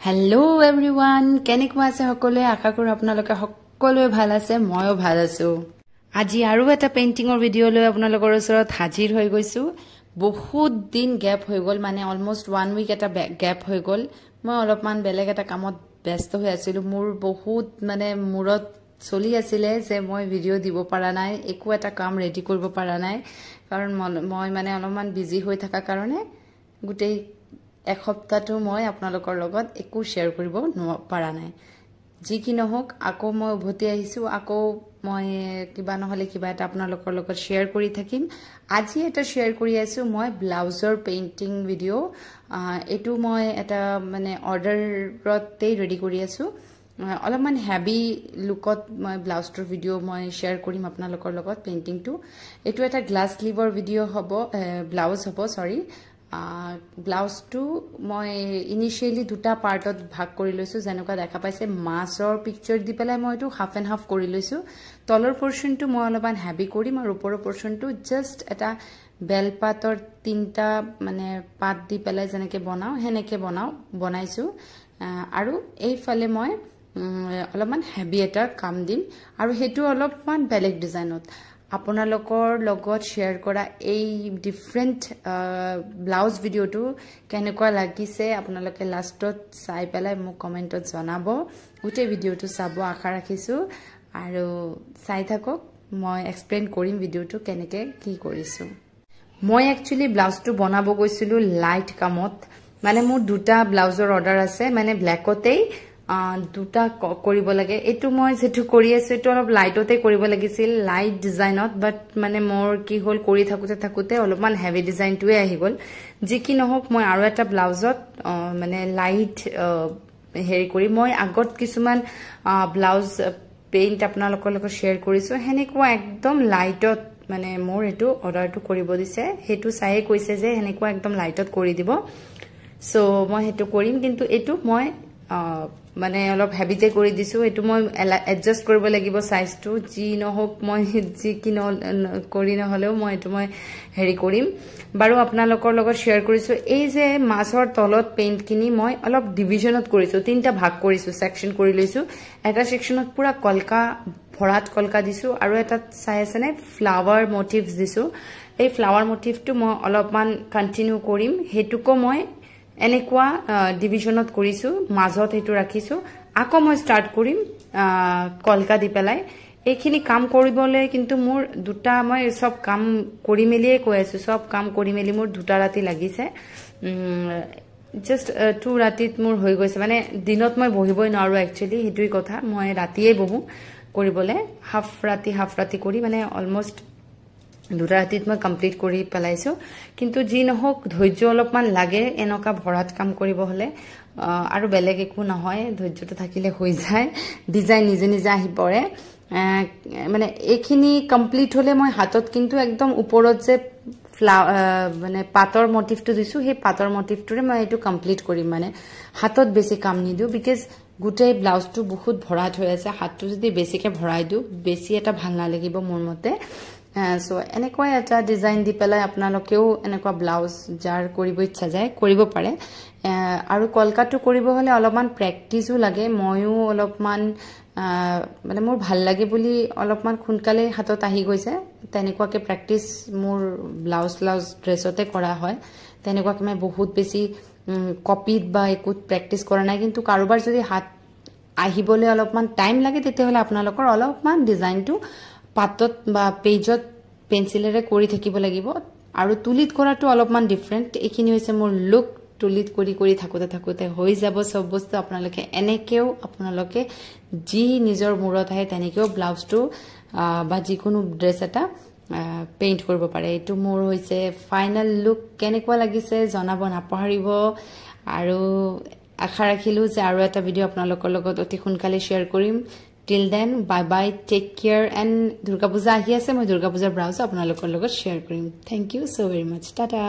Hello everyone, কেনেকুৱা আছে সকলোৱে আশা কৰো আপোনালোকে সকলোৱে ভাল আছে ময়ো ভাল আছো আজি আৰু এটা পেইন্টিংৰ ভিডিও লৈ আপোনালোকৰ ওচৰত হাজিৰ হৈ গৈছো বহুত দিন গ্যাপ হৈ গল মানে অলমোস্ট 1 উইক এটা গ্যাপ হৈ গল মই অলপমান বেলেগ এটা কামত ব্যস্ত হৈ আছিলো মোৰ বহুত মানে মুৰত চলি আছিল যে মই ভিডিও দিব পাৰা নাই একো এটা কাম ৰেডি কৰিব পাৰা নাই কাৰণ মই মানে অলপমান বিজি হৈ থকা কাৰণে গুটেই এক সপ্তাহটো মই আপোনালোকৰ লগত একো শেয়াৰ কৰিব পাৰা নাই যি কি নহওক আকৌ মই উভতি আহিছো আকৌ মই কিবা নহলে কিবা এটা আপোনালোকৰ লগত শেয়াৰ কৰি থাকিম আজি এটা শেয়াৰ কৰি আছো মই ব্লাউজৰ পেইন্টিং ভিডিও এটো মই এটা মানে অৰ্ডাৰতে ৰেডি কৰি আছো অলপমান হেভি লুকত মই ব্লাউজৰ ভিডিও মই শেয়াৰ কৰিম আপোনালোকৰ লগত পেইন্টিংটো এটো এটা গ্লাস লিভৰ ভিডিও হ'ব ব্লাউজ হ'ব সৰি ব্লাউজ টু মই ইনিশিয়ালি দুটা পাৰ্টত ভাগ কৰি লৈছো যেনেকা দেখা পাইছে মাছৰ পিকচাৰ দি পেলাই মই এটো হাফ এন্ড হাফ কৰি লৈছো তলৰ পোৰশনটো মই অলপমান হেভি কৰিম আৰু ওপৰৰ পোৰশনটো জাস্ট এটা বেল পাতৰ তিনটা মানে পাত দি পেলাই যেনেকে বনাও হেনেকে বনাইছো আৰু এই ফালে মই অলপমান হেভি এটা কাম দিম আৰু হেতু অলপমান বেলেগ ডিজাইনত আপোনালোকৰ লগত শেয়াৰ কৰা এই ডিফাৰেন্ট ব্লাউজ ভিডিওটো কেনেকুৱা লাগিছে আপোনালোকে লাষ্টত চাই পেলাই মোক কমেন্টত জনাব উঠে ভিডিওটো চাব আশা ৰাখিছো আৰু চাই থাকক মই এক্সপ্লেইন কৰিম ভিডিওটো কেনেকে কি কৰিছো মই একচুয়ালি ব্লাউজটো বনাব গৈছিলো লাইট কামত মানে মোৰ দুটা ব্লাউজৰ অৰ্ডাৰ আছে মানে ব্ল্যাকতেই দুটা কৰিব লাগে এটো মই যেটো কৰি আছো এটো অলপ লাইটতে কৰিব লাগিছিল লাইট ডিজাইনত বাট মানে মোৰ কি হল কৰি থাকুতে অলপমান হেভি ডিজাইনটোৱে আহি গল যি কি নহওক মই আৰু এটা ব্লাউজত মানে লাইট হেৰি কৰি মই আগত কিছুমান ব্লাউজ পেইন্ট আপোনালোকৰ লগত শেয়াৰ কৰিছো হেনেকুৱা একদম লাইটত মানে মোৰ এটো অৰ্ডাৰটো কৰিব দিছে হেতু চাই কৈছে যে হেনেকুৱা একদম লাইটত কৰি দিব সো মই হেতু কৰিম কিন্তু এটো মই মানে অলপ হেভিতে কৰি দিছো এটো মই এডজাস্ট কৰিব লাগিব সাইজটো জি নহওক মই জি কি কৰি নহলেও মই এটো মই হেৰি কৰিম বাৰু আপোনালোকৰ লগত শেয়াৰ কৰিছো এই যে মাছৰ তলত পেইন্ট কিনি মই অলপ ডিভিজনত কৰিছো তিনটা ভাগ কৰিছো সেকশন কৰি লৈছো এটা সেকশনত পুৰা কলকা ভৰাত কলকা দিছো আৰু এটা চাই আছে নে ফ্লাৱাৰ মোটিভস দিছো এই ফ্লাৱাৰ মোটিভটো মই অলপমান কন্টিনিউ কৰিম হেতুকো মই এনেকুৱা ডিভিজনত কৰিছো মাজত হেতু ৰাখিছো আকৌ মই স্টাৰ্ট কৰিম কলকা দি পেলাই এইখিনি কাম কৰিবলে কিন্তু মোৰ দুটা মই সব কাম কৰি মেলিয়ে কৈ আছো সব কাম কৰি মেলি মোৰ দুটা ৰাতি লাগিছে জাস্ট 2 ৰাতিত মোৰ হৈ গৈছে মানে দিনত মই বহিবই নোৱাৰো একচুয়ালি হেতুই কথা মই ৰাতিয়ে বহু কৰিবলে হাফ ৰাতি কৰি মানে অলমোস্ট দুটা ৰাতিত মই কমপ্লিট কৰি পেলাইছো কিন্তু জি নহওক ধৈৰ্য অলপমান লাগে এনেকা ভৰাত কাম কৰিব হলে আৰু বেলেগ একো নহয় ধৈৰ্যটো থাকিলে হৈ যায় ডিজাইন নিজে নিজে আহি পৰে মানে এইখিনি কমপ্লিট হলে মই হাতত কিন্তু একদম ওপৰত যে মানে পাতৰ মোটিভটো দিছো হে পাতৰ মোটিভটোৰে মই এটো কমপ্লিট কৰিম মানে হাতত বেছি কাম নিদিও বিকজ গুটেই ব্লাউজটো বহুত ভৰাত হৈ আছে হাতটো যদি বেছিকে ভৰাই দিও বেছি এটা ভাল নালাগিব মোৰ মতে সো এনেকুৱা এটা ডিজাইন দি পেলাই আপোনালোকেও এনেকুৱা ব্লাউজ যাৰ কৰিব ইচ্ছা যায় কৰিব পাৰে আৰু কলকাটো কৰিব হলে অলপমান প্ৰেক্টিসও লাগে ময়ো অলপমান মানে মোৰ ভাল লাগে বুলি অলপমান খুনকালে হাতত আহি গৈছে তেনেকুৱাকে প্ৰেক্টিস মোৰ ব্লাউজ ড্ৰেছতে কৰা হয় তেনেকুৱাকে মই বহুত বেছি কপিত বা একো প্ৰেক্টিস কৰা নাই কিন্তু কাৰোবাৰ যদি হাত আহিবলে অলপমান টাইম লাগে তেতিয়াহলে আপোনালোকৰ অলপমান ডিজাইনটো পাতত বা পেজত পেন্সিলেৰে কৰি থাকিব লাগিব আৰু তুলিত কৰাটো অলপমান ডিফাৰেন্ট এখিনি হৈছে মোৰ লুক তুলিত কৰি থাকুতে হৈ যাব সব বস্তু আপোনালোকে এনেকেও আপোনালোকে জি নিজৰ মুৰত আহে তেনেকেও ব্লাউজটো বা যিকোনো ড্ৰেছ এটা পেইন্ট কৰিব পাৰে এটো মোৰ হৈছে ফাইনাল লুক কেনেকুৱা লাগিছে জনাব নাপাহৰিব আৰু আশা ৰাখিলো যে আৰু এটা ভিডিও আপোনালোকৰ লগত অতি সোনকালে শেয়াৰ কৰিম Till then, bye, take care, and Durga Puja ahi ase, moi Durga Puja browse apnalokor logot share korim. Thank you so very much. Tata.